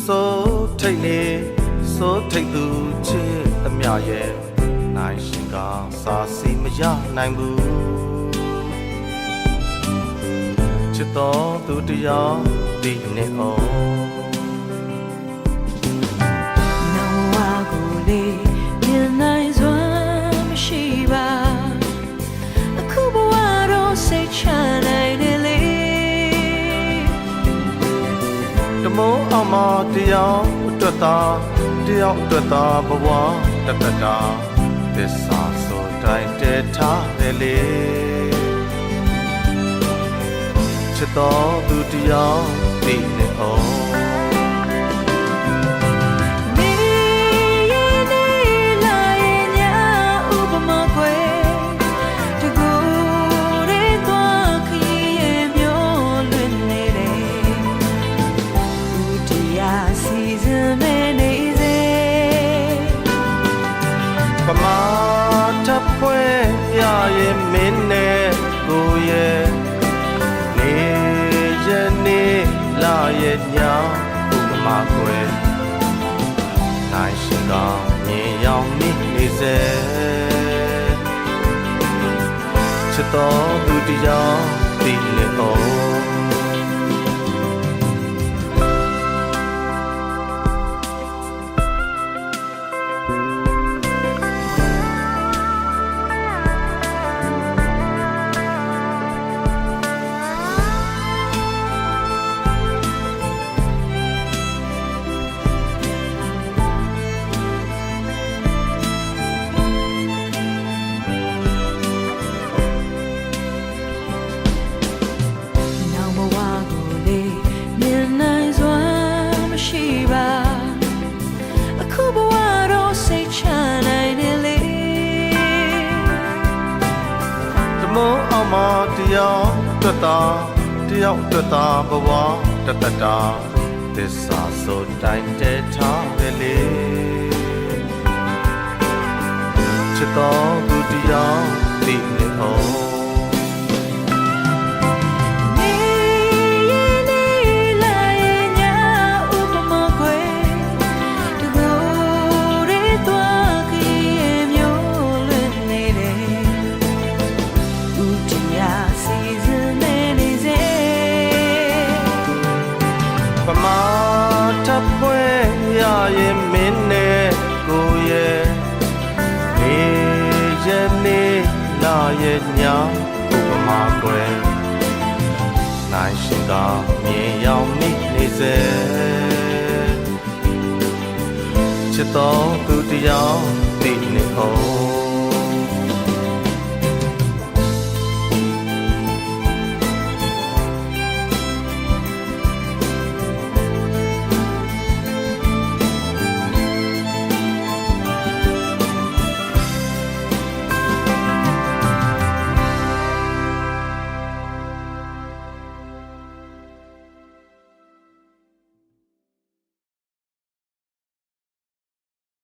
စိုးထိတ်နေစိုးထိတ်သူချစ်သမျှရဲ့နိုင်ရှင်ကစာစီမရနိုင်ဘူးချစ်တော်သူတရားဒီနေ့အောင်မုံအောင်မတရားအတွက်သာတယောက်အတွက်သာဘဝတတတာသစ္စာဆိုတိုင်းတည်ထားတယ်လေချစ်တော်သူတရားသိနေအောင်ပမာထပွဲရရင်မင်းနဲ့ကိုရဲ့နေရနေလာရဲ့ညာဥပမာကွယ်နိုင်ရှင်ကမြင်ရောက်နေစေချစ်တော်သူတရားသိနေတော့မတရားအတွက်သာတယောက်အတွက်သာဘဝတတတာသစ္စာဆိုတိုင်းတည်ထားတယ်လေချစ်တော်သူတရားသိနေအောင်ပမာထပွဲရရင်မင်းနဲ့ကိုရဲ့နေရနေလာရဲ့ညာဥပမာကွယ်နိုင်ရှင်ကမြင်ရောက်နေစေချစ်တော်သူတရားသိနေအောင်